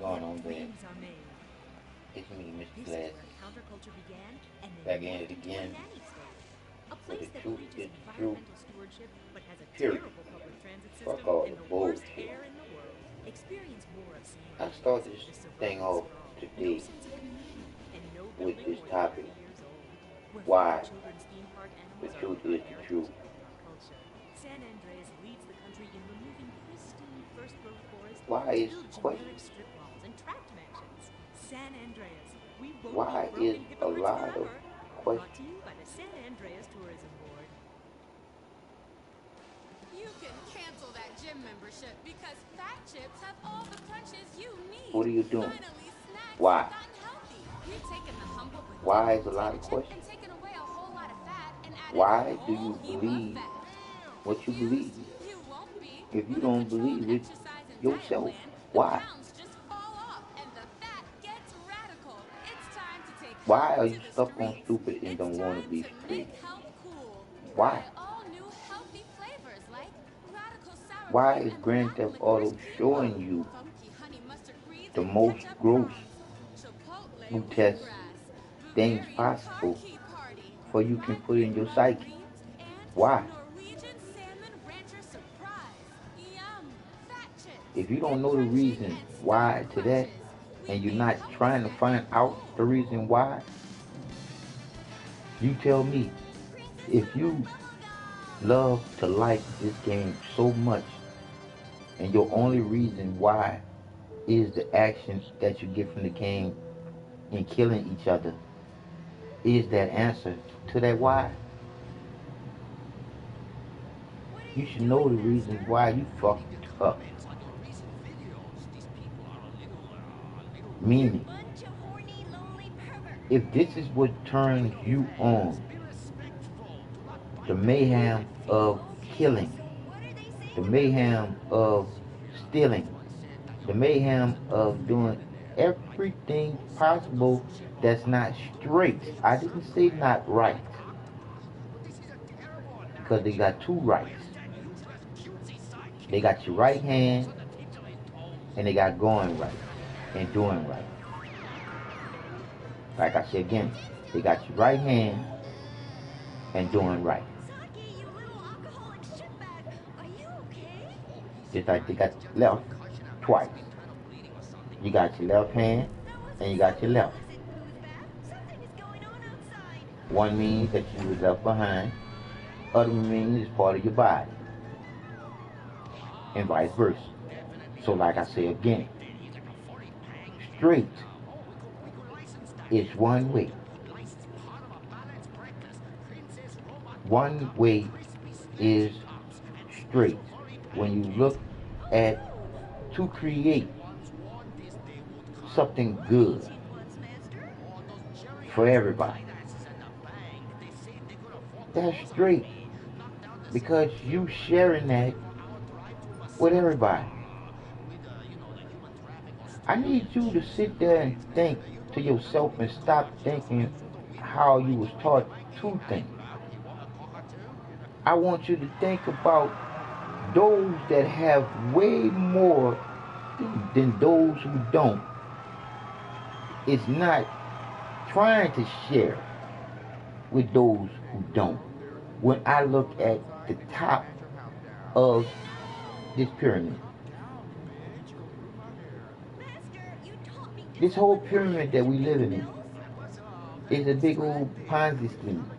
going on, there? Dreams are made. It's me, Mr. This is where Glasses, counterculture began and then back in morphed it into a again, nanny state. A where place the that truth preaches is the truth, environmental stewardship but has a period. terrible public transit Fuck system all and the the worst bullshit. air in the world. Experience more of San I Andreas, start this the thing suburban off sprawl. No today sense of community and no with building this more than topic. 30 years old. Where fluffy Why children's theme park the animals are the truth is the priorities truth. of our culture. San Andreas leads the country in removing pristine first growth forest Why to is build generic questions? strip malls and tract mansions. San Andreas, we won't be Why is broken a hypocrites lot of forever. Brought questions? to you by the San Andreas Tourism Board. You can cancel that gym membership because Fat Chips have all the crunches you need. What are you doing? Finally, snacks Why? gotten healthy. We've taken the humble Why beginning is a lot potato of chip and questions? taken away a whole lot of fat and added a Why do whole you heap of believe fat. what you Confused? believe? You won't be. If you With a don't controlled believe it exercise and diet yourself, plan, the why? pounds just fall off and the fat gets radical. It's time to take Why health are to you the stuck on streets. stupid and It's don't want to time be to free? make health cool. Why? Try all new healthy flavors like radical sour Why cream is and Grand black Theft licorice Auto quinoa, showing you funky honey mustard greens the and most ketchup gross prawns, chipotle food test wheatgrass, things Bavarian car possible key party, for you can put lively in your lima psyche? beans, and Why? Norwegian salmon rancher surprise. Yum! Fat chips. If you Get don't know the crunchy reason and stop why the to that, crunches. and We've you're made not healthy trying to find snacking out cool. the reason why, you tell me. If you love to like this game so much, and your only reason why is the actions that you get from the game in killing each other, is that answer to that why, What are you you should know doing, the Master? reasons why you fucked up. You Meaning, bunch of horny, lonely if perverts. this is what turns you on, the mayhem of Okay, killing, so what are they saying the about me? mayhem of stealing, the mayhem of doing everything possible that's not straight. I didn't say not right, because they got two rights. They got your right hand, and they got going right and doing right. Like I said again, they got your right hand and doing right. Saki, you little alcoholic shitbag. Are you okay? Just like they got left twice. You got your left hand That and wasn't you so got your left. innocent, foosbag. Something is going on outside. One means that you was left behind, other means it's part of your body, and vice versa. So like I say again, straight is one way. One way is straight. When you look at to create something good It was, Master. for everybody, that's straight because you sharing that with everybody. I need you to sit there and think to yourself and stop thinking how you was taught to think. I want you to think about those that have way more than those who don't. It's not trying to share with those who don't. When I look at the top of this pyramid, Master, you taught me this whole discipline earlier. pyramid Did that you we pay the living in bills? is a big old Ponzi scheme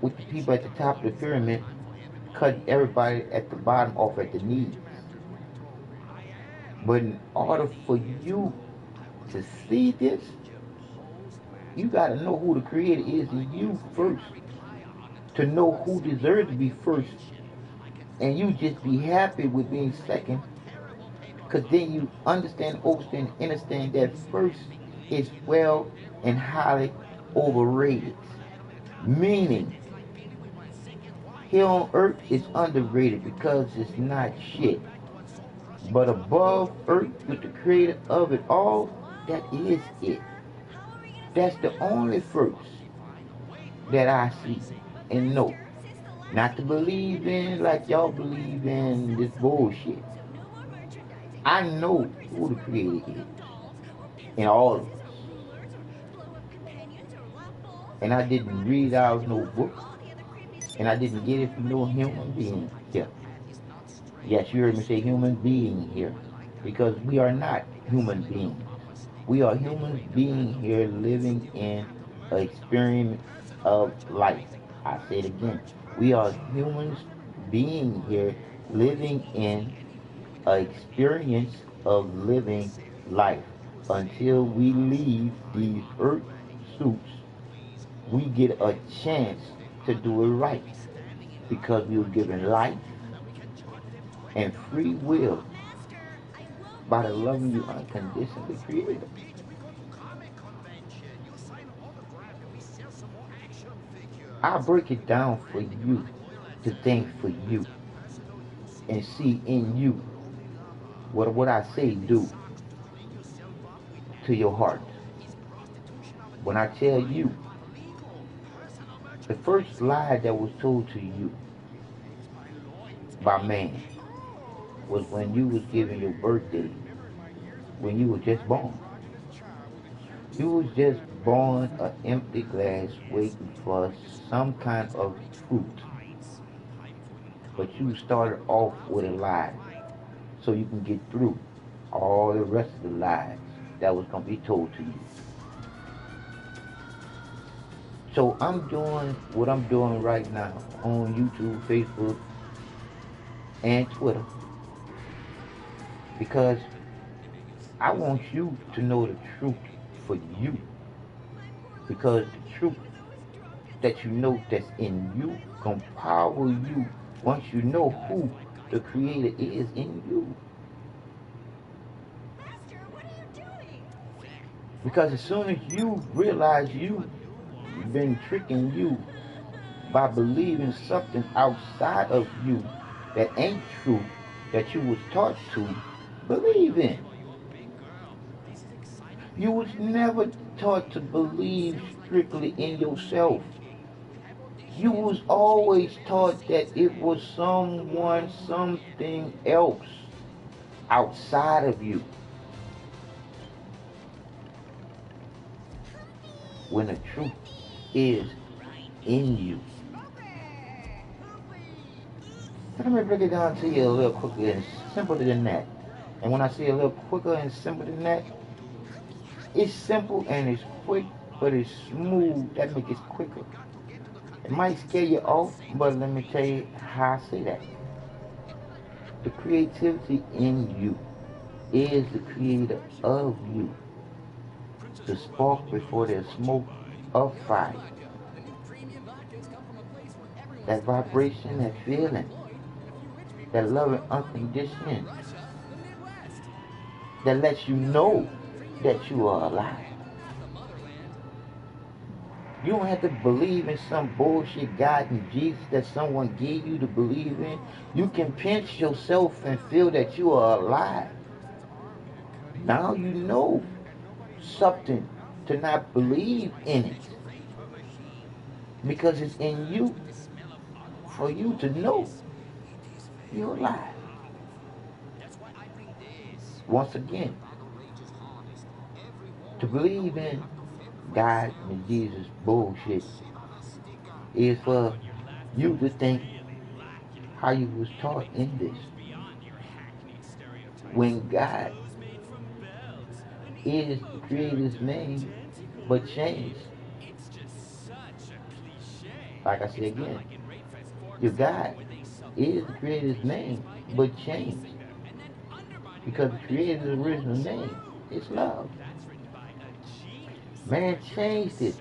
with the people at the top of the pyramid cutting everybody at the bottom off at the knees. But in order for you to see this, you got to know who the creator is in you first. To know who deserves to be first. And you just be happy with being second. Because then you understand, understand, understand that first is well and highly overrated. Meaning, here on earth is underrated because it's not shit. But above earth with the creator of it all, that Whoa, is it. Master. How are we gonna That's save the the only elves? first that I see But and know. Master, since the last Not to CD came believe in, in prices like for y'all the new believe Razorcraft in fell this so bad. bullshit. So no more merchandising. I know who the creator is in all of us. And I didn't read out no book. And I didn't get it from no human being here. Yes, you heard me say human being here. Because we are not human beings. We are human beings here living in an experience of life. I say it again. We are humans being here living in an experience of living life. Until we leave these earth suits, we get a chance to do it right. Because we were given life and free will by the loving you unconditionally creator. I break it down for you to think for you and see in you what I say do to your heart. When I tell you, the first lie that was told to you by man was when you was given your birthday, when you were just born. You was just born an empty glass waiting for some kind of fruit. But you started off with a lie so you can get through all the rest of the lies that was going to be told to you. So I'm doing what I'm doing right now on YouTube, Facebook, and Twitter because I want you to know the truth for you. Because the truth that you know that's in you can power you once you know who the creator is in you. Because as soon as you realize you've been tricking you by believing something outside of you that ain't true, that you was taught to believe in. You was never taught to believe strictly in yourself. You was always taught that it was someone, something else outside of you. When the truth is in you. Let me break it down to you a little quicker and simpler than that. And when I say a little quicker and simpler than that, it's simple and it's quick, but it's smooth. That makes it quicker. It might scare you off, but let me tell you how I say that. The creativity in you is the creator of you. The spark before there's smoke of fire. That vibration, that feeling, that loving unconditioning, that lets you know that you are alive. You don't have to believe in some bullshit God and Jesus that someone gave you to believe in. You can pinch yourself and feel that you are alive. Now you know something to not believe in it. Because it's in you for you to know you're alive. Once again, to believe in God and Jesus bullshit is for you to think how you was taught in this. When God is the creator's name, but changed. Like I said again, your God is the creator's name, but changed. Because the creator's original name is love. Man changed it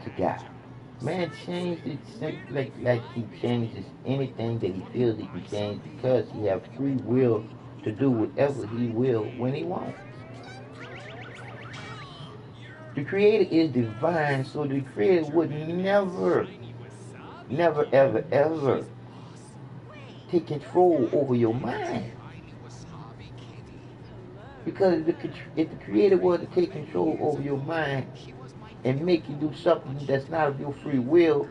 to God. Man changed it like he changes anything that he feels he can change because he has free will to do whatever he will when he wants. The creator is divine, so the creator would never, ever, ever take control over your mind. Because if the creator was to take control over your mind and make you do something that's not of your free will,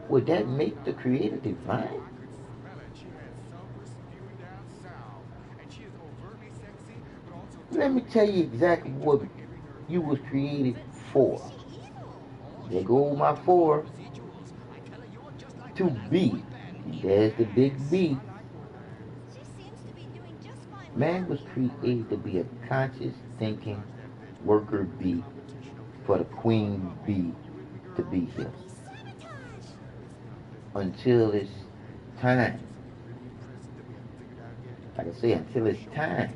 would that make the creator divine? Let me tell you exactly what you was created for. There go my four. To be. There's the big B. Man was created to be a conscious thinking worker bee for the queen bee to be here. Until it's time. Like I say, until it's time.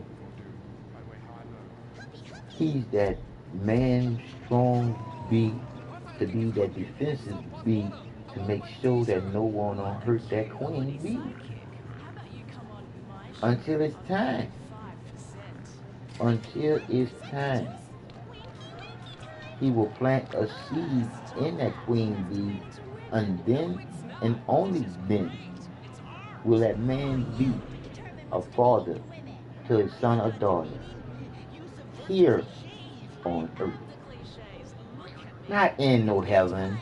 He's that man strong bee to be that defensive bee to make sure that no one will hurt that queen bee. Until it's time. Until it's time. He will plant a seed in that queen bee, and then, and only then, will that man be a father to his son or daughter here on earth. Not in no heaven.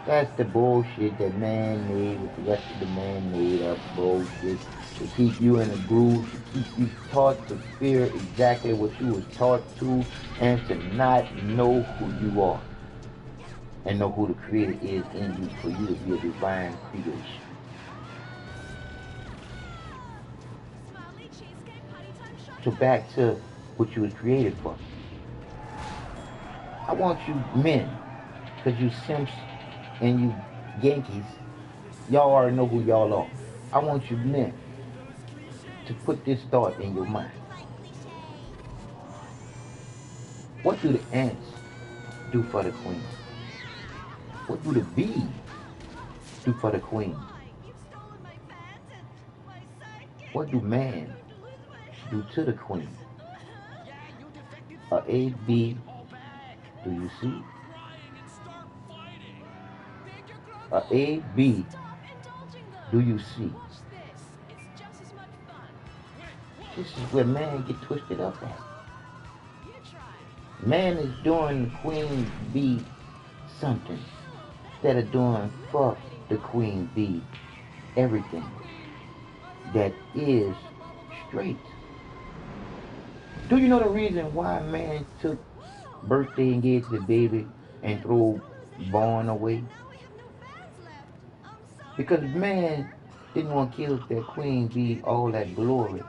That's the bullshit that man made with the rest of the man made up bullshit to keep you in a groove, to keep you taught to fear exactly what you was taught to, and to not know who you are. And know who the Creator is in you for you to be a divine creation. So back to what you was created for. I want you men, because you simps and you Yankees, y'all already know who y'all are. I want you men to put this thought in your mind. What do the ants do for the queen? What do the bees do for the queen? What do man do to the queen? A, B, do you see? A, B, do you see? This is where man get twisted up at. Man is doing the queen bee something instead of doing for the queen bee everything that is straight. Do you know the reason why man took birthday and gave to the baby and threw born away? Because man didn't want to give that queen bee all that glory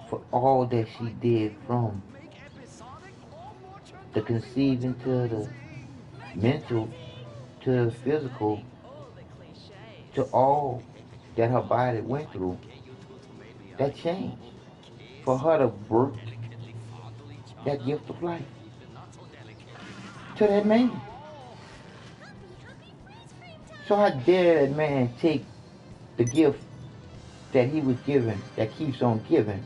for all that she did, from the conceiving to the mental to the physical to all that her body went through. That changed for her to birth that gift of life to that man. So how dare that man take the gift that he was given, that keeps on giving,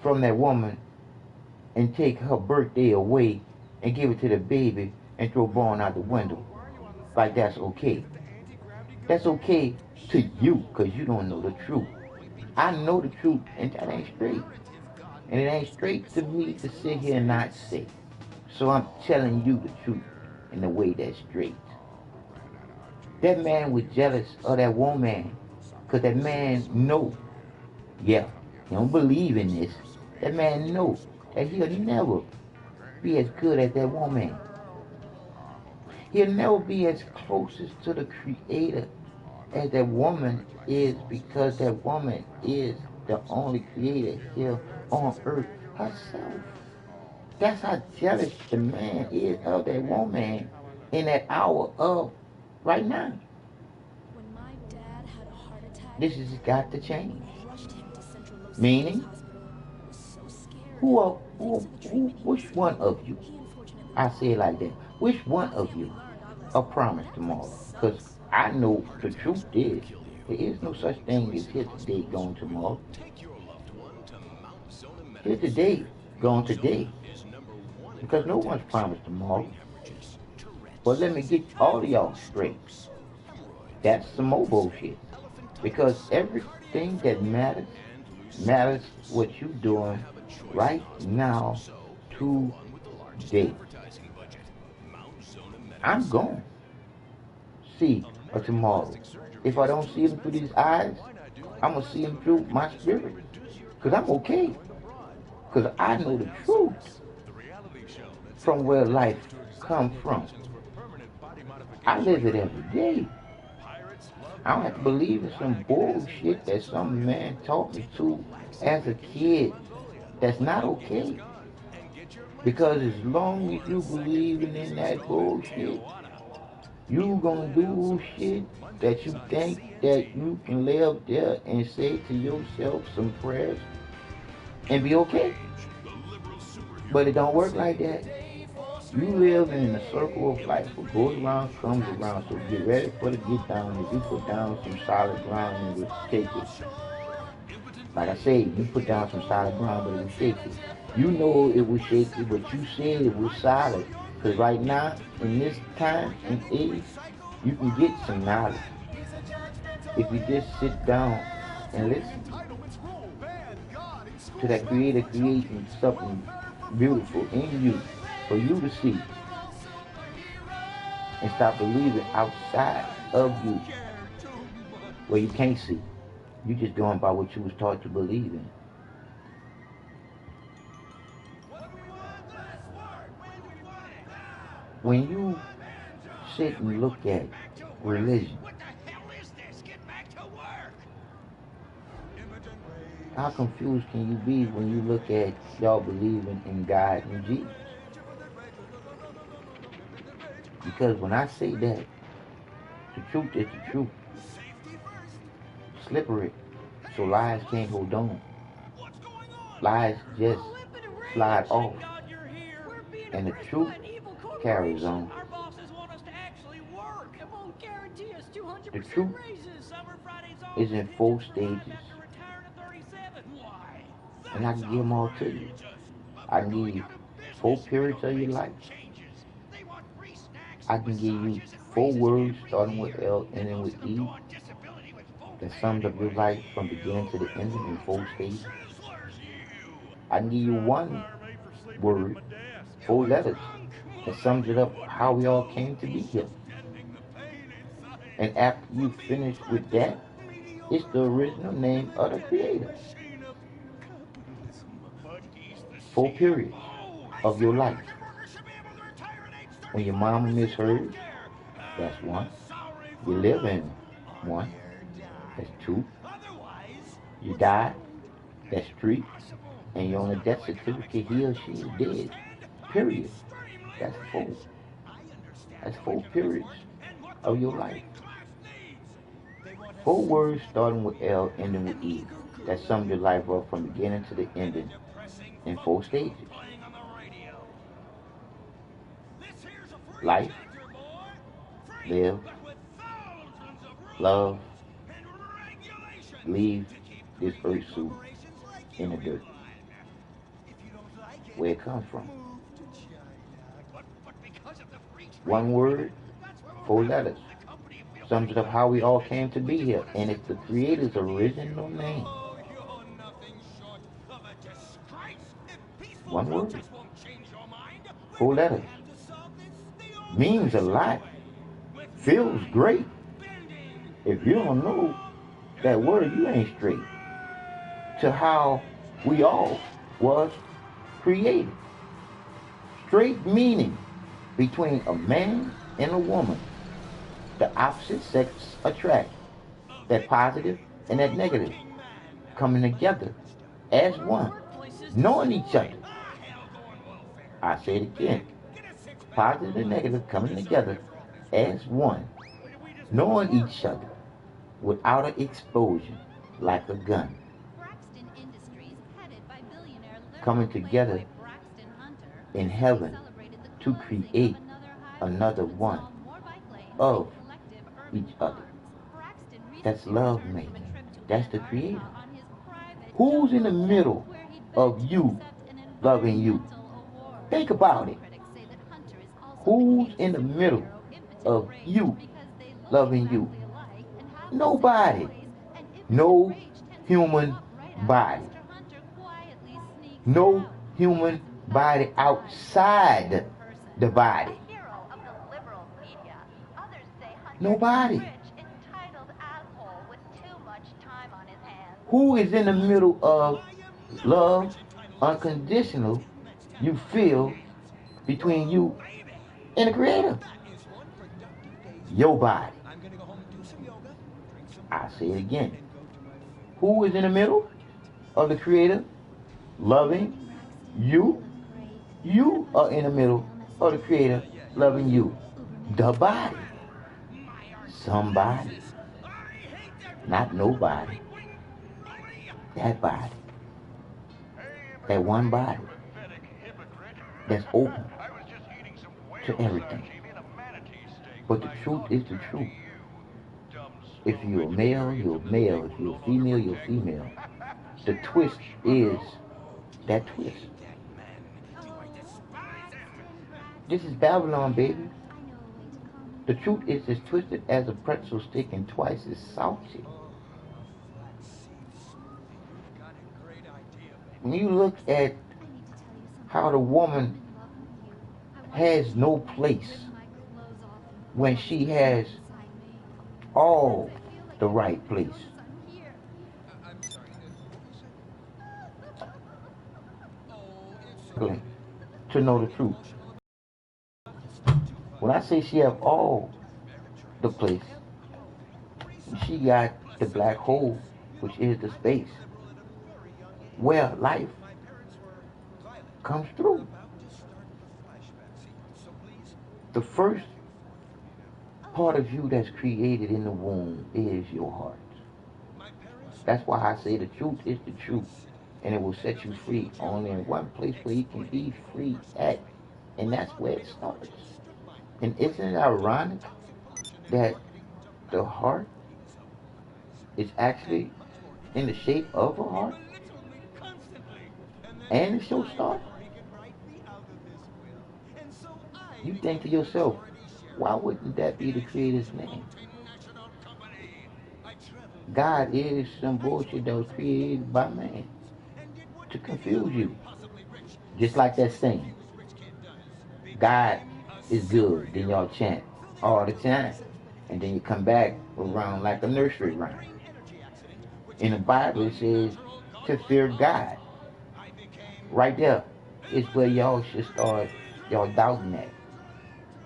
from that woman, and take her birthday away and give it to the baby and throw born out the window? Like that's okay. That's okay to you, because you don't know the truth. I know the truth, and that ain't straight. And it ain't straight to me to sit here and not say. So I'm telling you the truth in the way that's straight. That man was jealous of that woman, because that man know, yeah, he don't believe in this. That man know that he'll never be as good as that woman. He'll never be as closest to the Creator as that woman is, because that woman is the only creator here on earth herself. That's how jealous the man is of that woman in that hour of right now. When my dad had a heart attack, This has got to change. I rushed him to Central Los Meaning? Angeles Hospital. I was so scared. Which one of you? He unfortunately I say it like that. Which one of you are promised tomorrow? Because I know the truth is, there is no such thing as here today, gone tomorrow. Here today, gone today. Because no one's promised tomorrow. But let me get all of y'all straight. That's some more bullshit. Because everything that matters what you doing right now, today. I'm gone. See tomorrow. If I don't see him through these eyes, I'm going to see him through my spirit. Because I'm okay. Because I know the truth from where life comes from. I live it every day. I don't have to believe in some bullshit that some man taught me to as a kid. That's not okay. Because as long as you believing in that bullshit, you gonna do shit that you think that you can lay up there and say to yourself some prayers and be okay. But it don't work like that. You live in a circle of life. What goes around comes around. So get ready for the get down. If you put down some solid ground and will take it. Like I say, you put down some solid ground, but it was shaky. You know it was shaky, but you said it was solid. Because right now, in this time and age, you can get some knowledge. If you just sit down and listen to that creator creating something beautiful in you for you to see and stop believing outside of you where you can't see. You just going by what you was taught to believe in. When you sit and look at religion, how confused can you be when you look at y'all believing in God and Jesus? Because when I say that, the truth is the truth. Slippery, so lies can't hold on. Lies just slide off, and the truth carries on. The truth is in 4 stages, and I can give them all to you. I can give you 4 periods of your life. I can give you 4 words starting with L, ending with E, that sums up your life from beginning to the ending in 4 stages. I can give you 1 word, 4 letters, that sums it up how we all came to be here. And after you finish with that, it's the original name of the creator. 4 periods of your life. When your mama misheard, that's 1. You live in 1, that's 2. You die, that's 3. And you're on a death certificate, he or she is dead. Period. That's 4. That's 4 periods of your life. 4 words starting with L, ending with E. That sums your life up from beginning to the ending in 4 stages. Life, live, love, leave this earth suit in the dirt. Where it comes from. 1 word, 4 letters. Sums it up how we all came to be here. And it's the creator's original name. 1 word, 4 letters. Means a lot. Feels great. If you don't know that word, you ain't straight to how we all was created. Straight meaning between a man and a woman. The opposite sex attract. That positive and that negative coming together as one, knowing each other. I say it again. Positive and negative coming together as one, knowing each other without an explosion like a gun. Coming together in heaven to create another one of each other. That's love making. That's the creator. Who's in the middle of you loving you? Think about it. Who's in the middle of you loving you? Nobody. No human body. No human body outside the body. Nobody. Who is in the middle of love unconditional you feel between you and the Creator. Your body. I say it again. Who is in the middle of the Creator loving you? You are in the middle of the Creator loving you. The body. Somebody. Not nobody. That body. That one body. That's open to everything. But the truth is the truth. If you're a male, you're a male. If you're a female, you're a female. The twist is that twist. This is Babylon, baby. The truth is as twisted as a pretzel stick and twice as salty. When you look at how the woman has no place when she has all the right place. To know the truth. When I say she have all the place, she got the black hole, which is the space, where life comes through. The first part of you that's created in the womb is your heart. That's why I say the truth is the truth, and it will set you free only in one place where you can be free at, and that's where it starts. And isn't it ironic that the heart is actually in the shape of a heart? And the show starts. You think to yourself, why wouldn't that be the Creator's name? God is some bullshit that was created by man to confuse you. Just like that saying, God is good, then y'all chant all the time. And then you come back around like a nursery rhyme. In the Bible it says to fear God. Right there is where y'all should start y'all doubting that.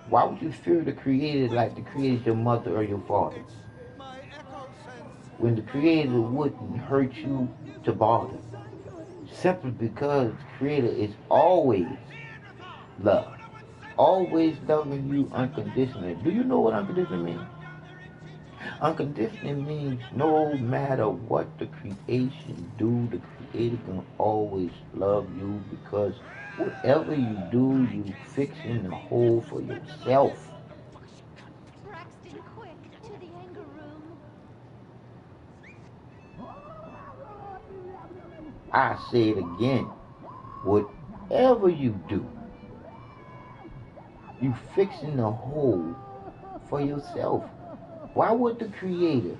Why would you fear the Creator like the Creator your mother or your father? When the Creator wouldn't hurt you to bother. Simply because the Creator is always love. Always loving you unconditionally. Do you know what unconditional means? Unconditional means no matter what the creation do, the Creator can always love you because whatever you do, you fixing the hole for yourself. Braxton, quick, to the anger room. I say it again. Whatever you do, you fixing the hole for yourself. Why would the Creator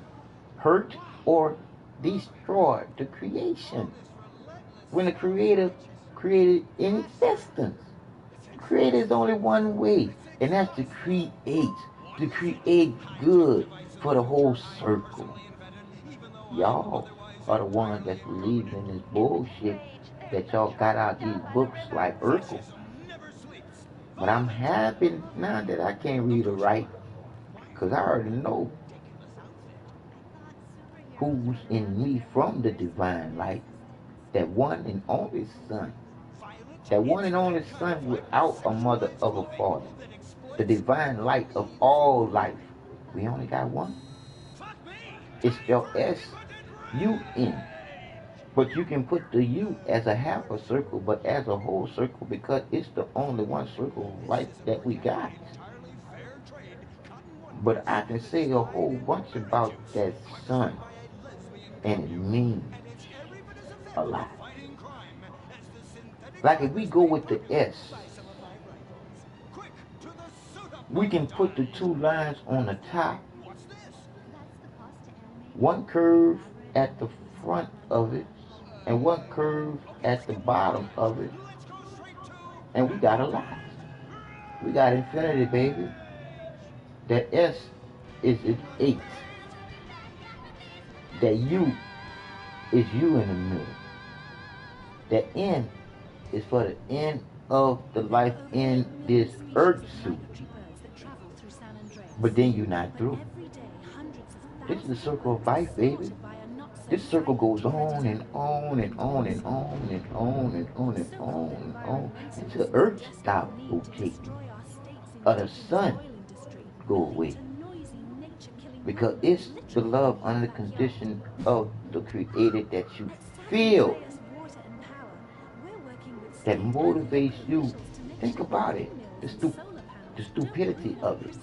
hurt or destroy the creation when the Creator created in existence? The Creator is only one way, and that's to create good for the whole circle. Y'all are the ones that's believing in this bullshit that y'all got out these books like Urkel. But I'm happy now that I can't read or write, because I already know who's in me from the divine light. That one and only Son. That one and only Son without a mother of a father. The divine light of all life. We only got one. It's spelled S-U-N. But you can put the U as a half a circle, but as a whole circle, because it's the only one circle of life that we got. But I can say a whole bunch about that Son, and it means a lot. Like if we go with the S, we can put the two lines on the top, one curve at the front of it, and one curve at the bottom of it, and we got a lot. We got infinity, baby. That S is an 8. That U is you in the middle. That N is for the end of the life in this earth suit. But then you're not through. This is the circle of life, baby. This circle goes on and on and on and on and on and on and on and on until Earth stops rotating or the sun go away. Because it's the love under the condition of the Creator that you feel that motivates you. Think about it. The stupidity of it.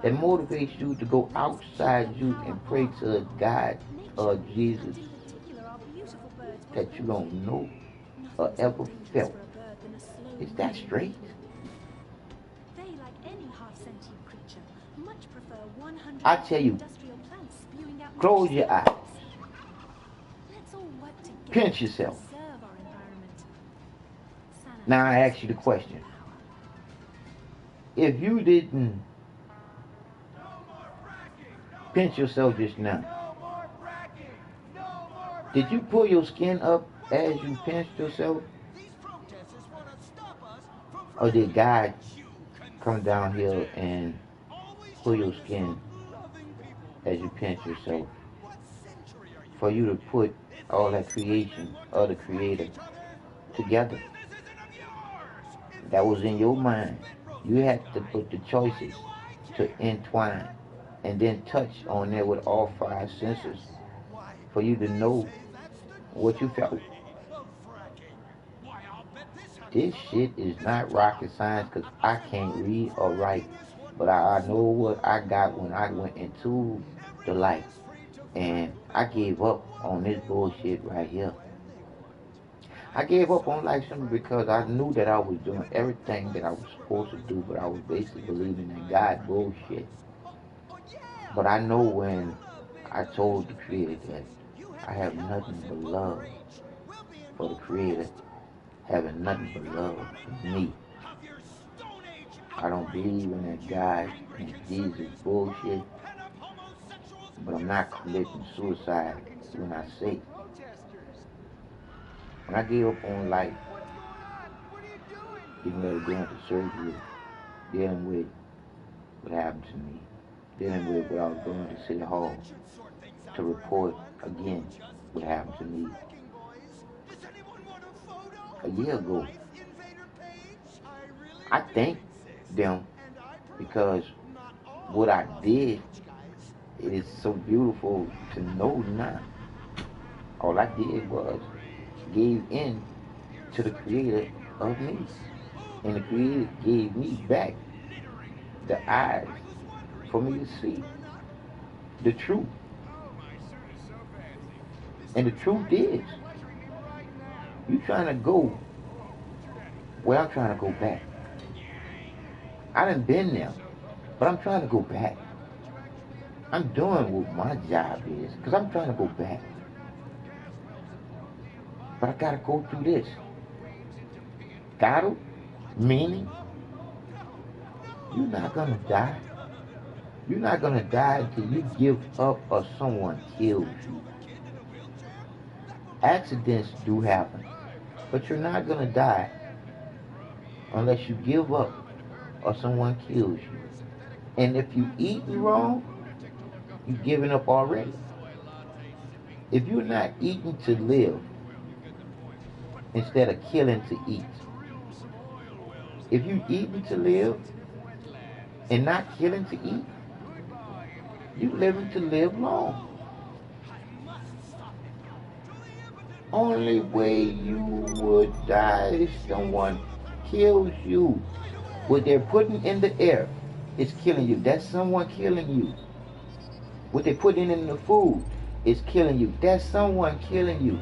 That motivates you to go outside you and pray to a God or Jesus that you don't know or ever felt. Is that straight? I tell you, close your eyes. Pinch yourself. Now I ask you the question. If you didn't pinch yourself just now, did you pull your skin up as you pinched yourself? Or did God come down here and pull your skin as you pinch yourself? For you to put all that creation of the Creator together. That was in your mind. You had to put the choices to entwine and then touch on there with all five senses for you to know what you felt. This shit is not rocket science because I can't read or write, but I know what I got when I went into the light. And I gave up on this bullshit right here. I gave up on life simply because I knew that I was doing everything that I was supposed to do, but I was basically believing in God bullshit. But I know when I told the Creator that I have nothing but love for the Creator, having nothing but love for me. I don't believe in that God and Jesus bullshit, but I'm not committing suicide when I say. When I gave up on life, getting ready to go into surgery, dealing with what happened to me, dealing with what I was going to City Hall to report again what happened to me a year ago. I thank them because what I did, it is so beautiful to know now. All I did was gave in to the Creator of me. And the Creator gave me back the eyes for me to see the truth. And the truth is, you trying to go where I'm trying to go back. I done been there, but I'm trying to go back. I'm doing what my job is, because I'm trying to go back. But I gotta go through this. Gotta, meaning, you're not gonna die. You're not gonna die until you give up or someone kills you. Accidents do happen, but you're not gonna die unless you give up or someone kills you. And if you eating wrong, you're giving up already. If you're not eating to live instead of killing to eat, if you eating to live and not killing to eat, you living to live long. Only way you would die is someone kills you. What they're putting in the air is killing you. That's someone killing you. What they're putting in the food is killing you. That's someone killing you.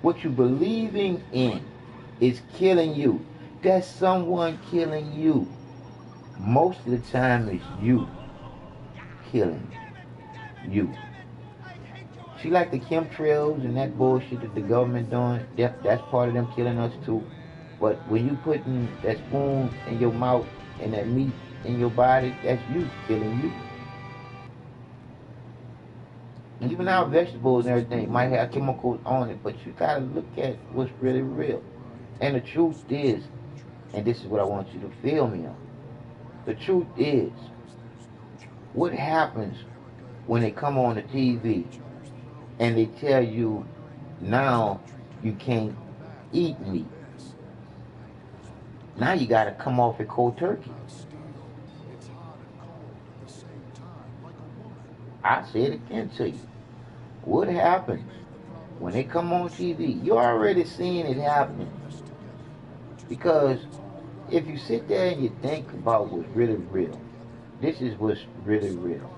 What you're believing in is killing you. That's someone killing you. Most of the time it's you killing you. See, like the chemtrails and that bullshit that the government doing, that's part of them killing us too. But when you putting that spoon in your mouth and that meat in your body, that's you killing you. Even our vegetables and everything might have chemicals on it, but you gotta look at what's really real. And the truth is, and this is what I want you to feel me on. The truth is, what happens when they come on the TV and they tell you now you can't eat meat? Now you gotta come off it cold turkey. I say it again to you. What happens when they come on TV? You're already seeing it happening. Because if you sit there and you think about what's really real, this is what's really real.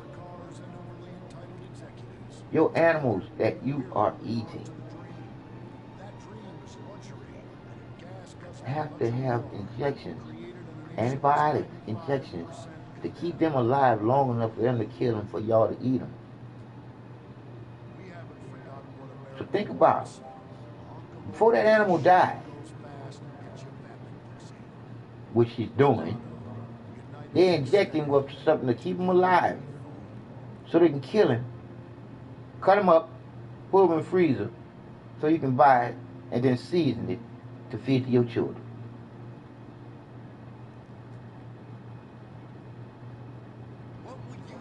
Your animals that you are eating have to have injections, antibiotic injections, to keep them alive long enough for them to kill them for y'all to eat them. So think about it. Before that animal died, which he's doing, they inject him with something to keep him alive so they can kill him, cut him up, put him in the freezer so you can buy it and then season it to feed to your children.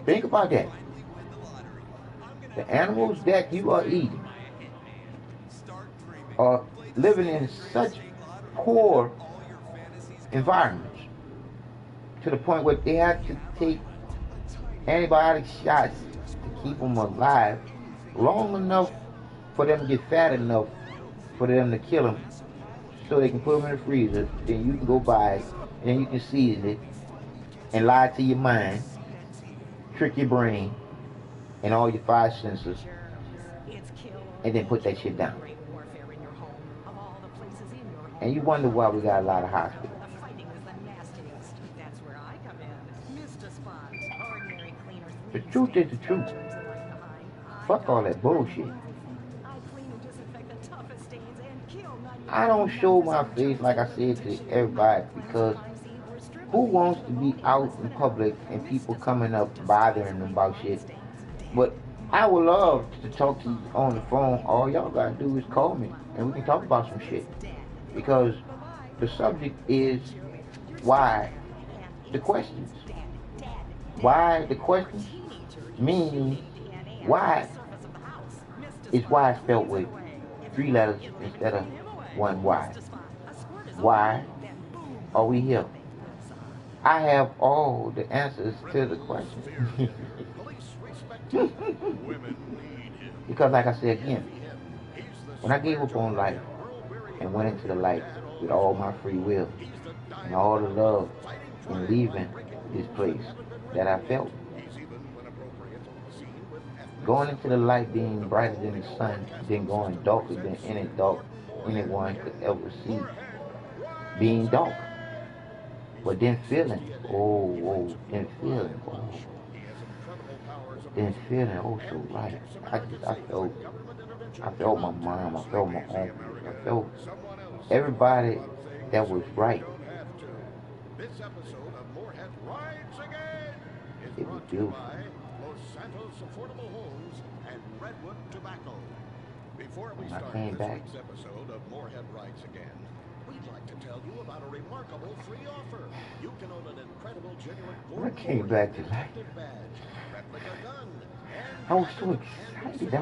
Think about that. The animals that you are eating are living in such poor environments to the point where they have to take antibiotic shots to keep them alive long enough for them to get fat enough for them to kill them so they can put them in the freezer. Then you can go buy it and then you can season it and lie to your mind, trick your brain and all your five senses, and then put that shit down. And you wonder why we got a lot of hospitals. The truth is the truth. Fuck all that bullshit. I don't show my face, like I said, to everybody, because who wants to be out in public and people coming up bothering them about shit? But I would love to talk to you on the phone. All y'all gotta do is call me and we can talk about some shit. Because the subject is why the questions. Why the questions? Meaning why is why spelled with 3 letters instead of 1 Y. Why are we here? I have all the answers to the question. Because like I said again, when I gave up on life and went into the light with all my free will and all the love in leaving this place that I felt, going into the light being brighter than the sun, then going darker than any dark anyone could ever see, being dark, but then feeling, then feeling, so right. I felt my mom, I felt my uncle, I felt everybody that was right. It was beautiful. When I came back, when I came back to life, I was so excited.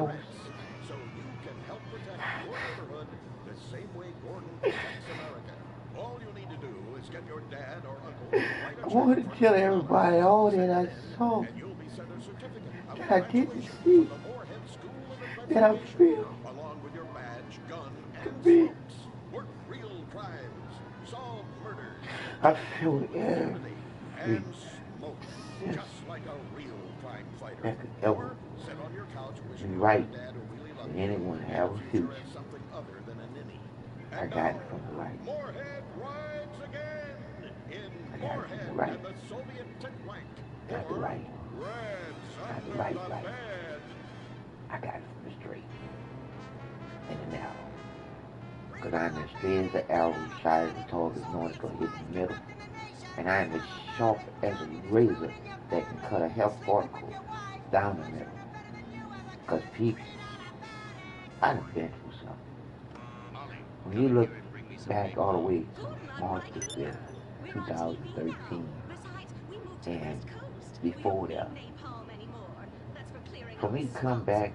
I wanted to tell everybody all that I saw, that I didn't see, that I feel to be. I feel every sense that could ever be right and anyone have a future. I got it from the light. I got it from the right. Got the right. Got the right. I got it from the straight and the narrow. Because I am as straight as the arrow, shy as the target, knowing it's going to hit the middle. And I am as sharp as a razor that can cut a health particle down the middle. Because people, I done been through something. When you look back all the way to March the 5th, 2013, and before that, for me to come back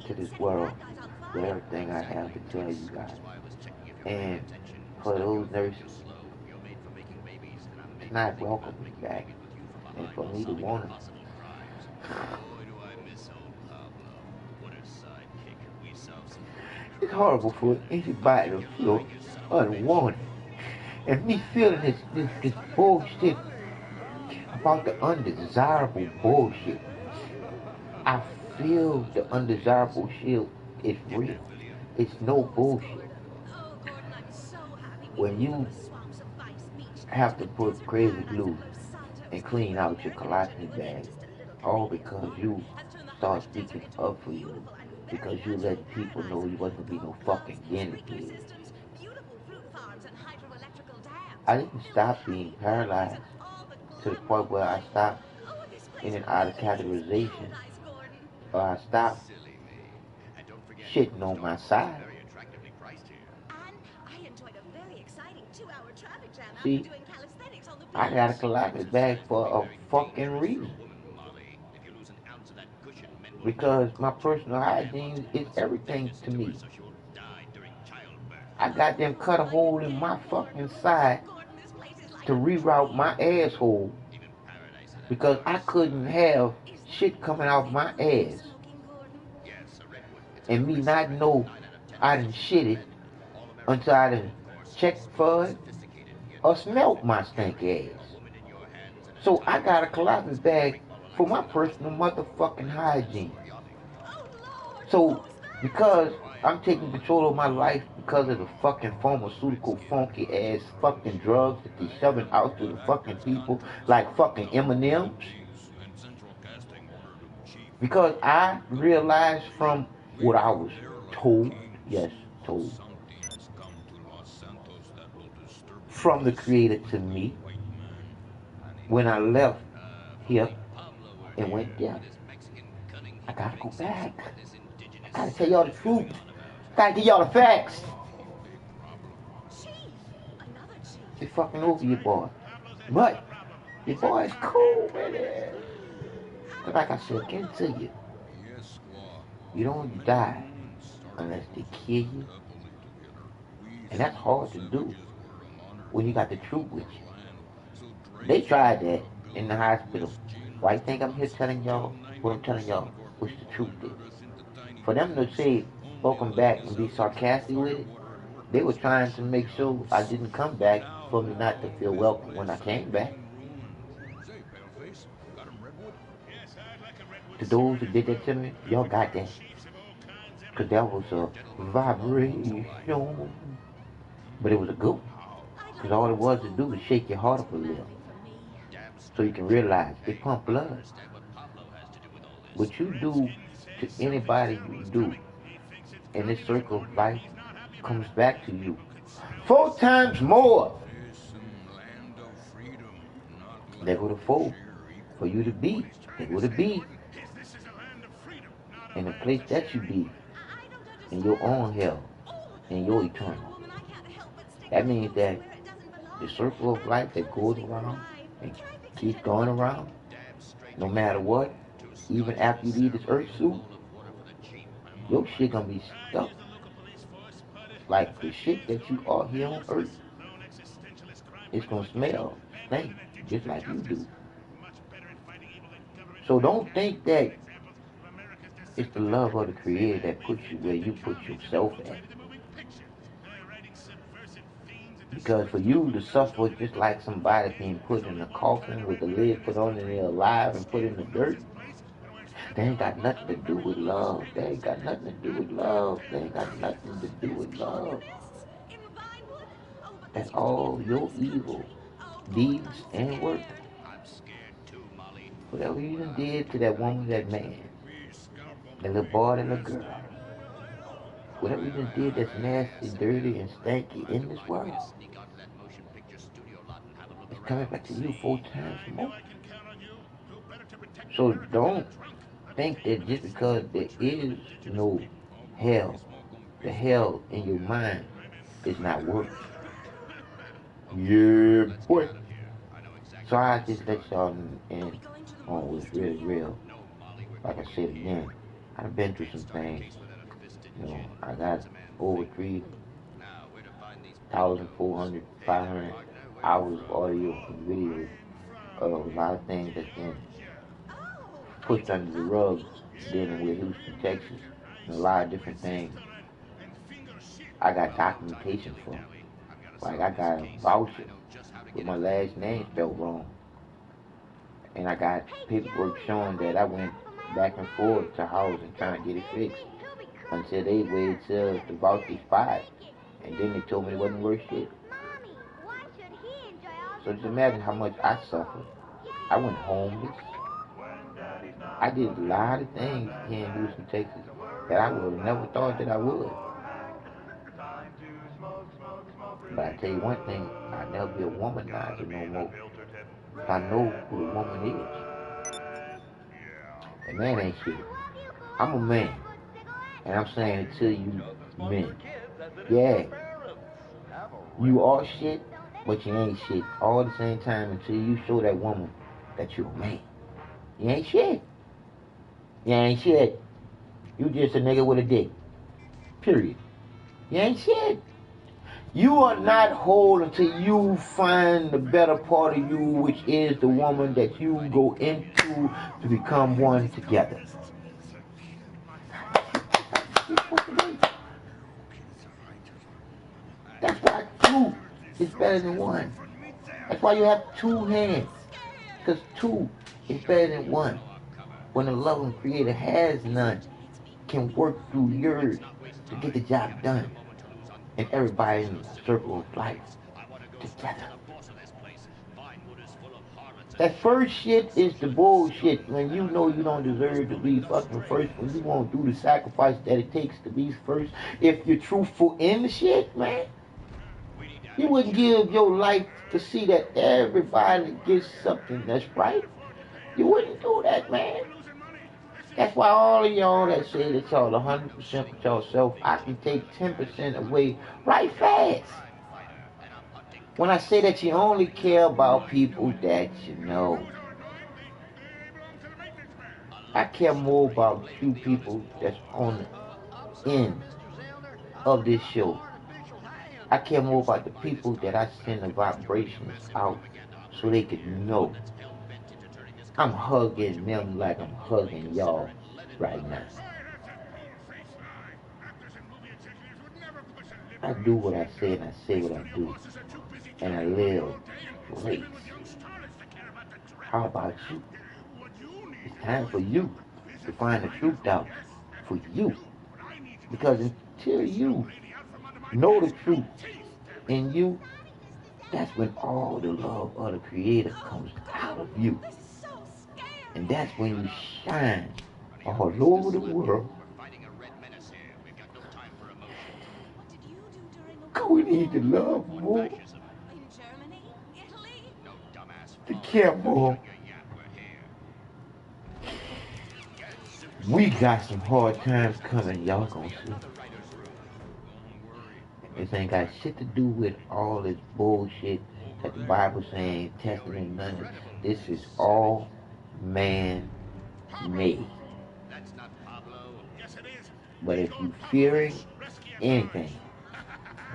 to this world with everything I have to tell you guys, and for those nurses to not welcome me back, and for me to want to, it's horrible for anybody to feel unwanted. And me feeling this bullshit about the undesirable bullshit. I feel the undesirable shit is real. It's no bullshit. When you have to put crazy glue and clean out your colostomy bag, all because you start speaking up for you, because you let people know you wasn't gonna be no fucking guinea pig. I didn't stop being paralyzed to the point where I stopped in and out of categorization, or I stopped shitting on my side. See, I got a colostomy bag for a fucking reason. Because my personal hygiene is everything to me. I got them cut a hole in my fucking side to reroute my asshole because I couldn't have shit coming out my ass and me not know I done shit it until I done checked for it or smelt my stank ass. So I got a colostomy bag for my personal motherfucking hygiene. So because I'm taking control of my life because of the fucking pharmaceutical funky ass fucking drugs that they shoving out to the fucking people like fucking M&Ms. Because I realized from what I was told, yes, told, from the Creator to me, when I left here and went there, I gotta go back. I gotta tell y'all the truth. I gotta give y'all the facts. They fucking over your boy. But your boy is cool with it. But like I said, again to you, you don't die unless they kill you. And that's hard to do when you got the truth with you. They tried that in the hospital. Why you think I'm here telling y'all what I'm telling y'all, which the truth is? For them to say, welcome back and be sarcastic with it, they were trying to make sure I didn't come back for me not to feel welcome when I came back. To those who did that to me, y'all got that. Because that was a vibration. But it was a good one. Because all it was to do was shake your heart up a little. So you can realize they pump blood. What you do to anybody you do in this circle of life comes back to you 4 times more. There go the 4 for you to be. There go to be in the place that you be, in your own hell, in your eternal. That means that the circle of life that goes around and keeps going around, no matter what, even after you leave this earth suit, your shit gonna be stuck. Like the shit that you are here on earth, it's gonna smell, stink, just like you do. So don't think that it's the love of the Creator that puts you where you put yourself at. Because for you to suffer just like somebody being put in a coffin with the lid put on and they're alive and put in the dirt, they ain't got nothing to do with love. They ain't got nothing to do with love. They ain't got nothing to do with love. That's all your evil deeds and work. Whatever you done did to that woman, that man, that little boy, that little girl, whatever you done did that's nasty, dirty, and stanky in this world, it's coming back to you 4 times more. So don't think that just because there is no hell, the hell in your mind is not work. Yeah, boy. So I just let y'all in on what's really real. Like I said again, I've been through some things. I got over 3,400, 500 hours of audio and video of a lot of things that's been pushed under the rug dealing with Houston, Texas, and a lot of different things. I got documentation for. Like I got a voucher with my last name spelled wrong. And I got paperwork showing that I went back and forth to housing trying to get it fixed until they waited till the voucher expired. And then they told me it wasn't worth shit. So just imagine how much I suffered. I went homeless. I did a lot of things here in Houston, Texas that I would have never thought that I would. But I tell you one thing, I'll never be a womanizer no more. I know who the woman is. A man ain't shit. I'm a man. And I'm saying it to you men. Yeah. You are shit, but you ain't shit all at the same time until you show that woman that you're a man. You ain't shit. You ain't shit. You just a nigga with a dick. Period. You ain't shit. You are not whole until you find the better part of you, which is the woman that you go into to become one together. That's why two is better than one. That's why you have two hands. Because two is better than one. When the loving creator has none, can work through yours to get the job done. And everybody in the circle of life together. That first shit is the bullshit. When you know you don't deserve to be fucking first, when you won't do the sacrifice that it takes to be first, if you're truthful in the shit, man, you wouldn't give your life to see that everybody gets something that's right. You wouldn't do that, man. That's why all of y'all that say that y'all 100% with yourself, I can take 10% away right fast. When I say that you only care about people that you know. I care more about you people that's on the end of this show. I care more about the people that I send the vibrations out so they can know I'm hugging them like I'm hugging y'all right now. I do what I say and I say what I do. And I live great. How about you? It's time for you to find the truth out for you. Because until you know the truth in you, that's when all the love of the Creator comes out of you. And that's when you shine all over the world. We need to love more, to care more. We got some hard times coming, y'all gonna see. This ain't got shit to do with all this bullshit that the Bible saying, Testament, none of this. This is all man-made. But if you fearing anything,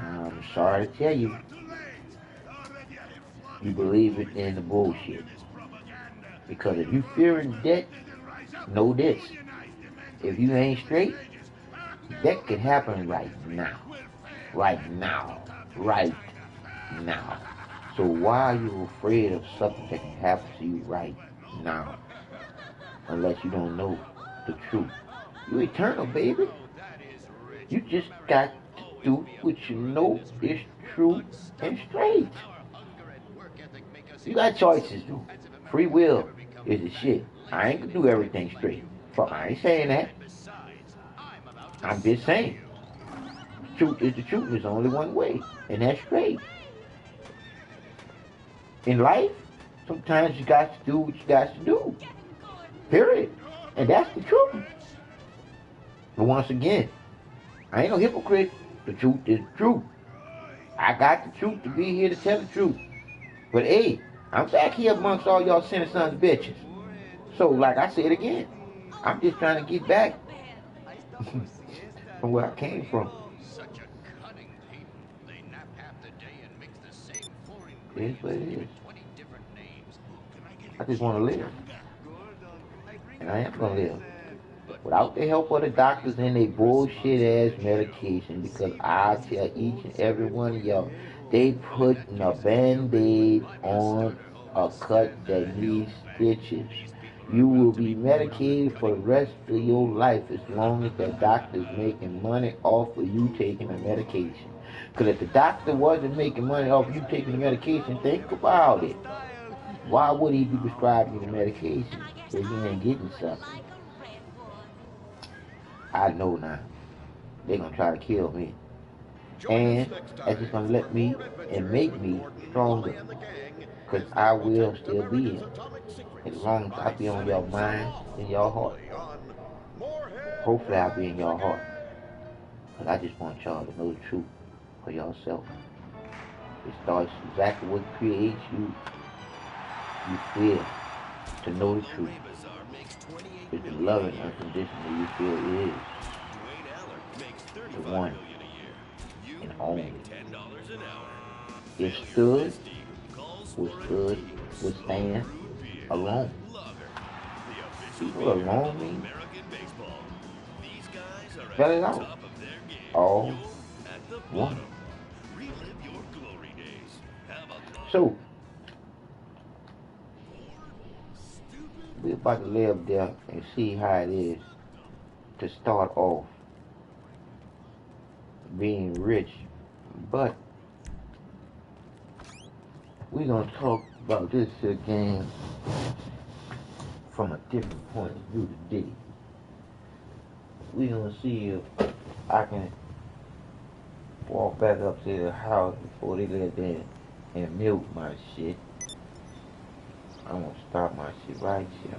I'm sorry to tell you, you believe it in the bullshit. Because if you fearing death, know this. If you ain't straight, that could happen right now. Right now. Right now. So why are you afraid of something that can happen to you right now? Unless you don't know the truth. You eternal, baby. You just got to do what you know is true and straight. You got choices, though. Free will is the shit. I ain't gonna do everything straight. Fuck, I ain't saying that. I'm just saying. Truth is the truth. There's only one way, and that's straight. In life, sometimes you got to do what you got to do. Period. And that's the truth. But once again, I ain't no hypocrite. The truth is the truth. I got the truth to be here to tell the truth. But hey, I'm back here amongst all y'all sinner sons of bitches. So, like I said again, I'm just trying to get back from where I came from. It is what it is. I just want to live. And I am going to live. Without the help of the doctors and their bullshit ass medication, because I tell each and every one of y'all, they putting a band-aid on a cut that needs stitches. You will be medicated for the rest of your life as long as the doctor's making money off of you taking the medication. Because if the doctor wasn't making money off of you taking the medication, think about it. Why would he be prescribing you the medication if you ain't getting something? I know now. They're going to try to kill me. And that's just going to let me and make me stronger. Because I will still be here. As long as I be on your mind and your heart. Hopefully I'll be in your heart. Because I just want y'all to know the truth for yourself. It starts exactly what creates you. You feel to know the truth. It's the love and unconditional you feel it is. The one and only. It stood, would stand alone. You know what alone means? Spell it out. All one. So, we're about to lay up there and see how it is to start off being rich. But we're going to talk about this again from a different point of view today. We're going to see if I can walk back up to the house before they let there and milk my shit. I'm going to start my shit right here.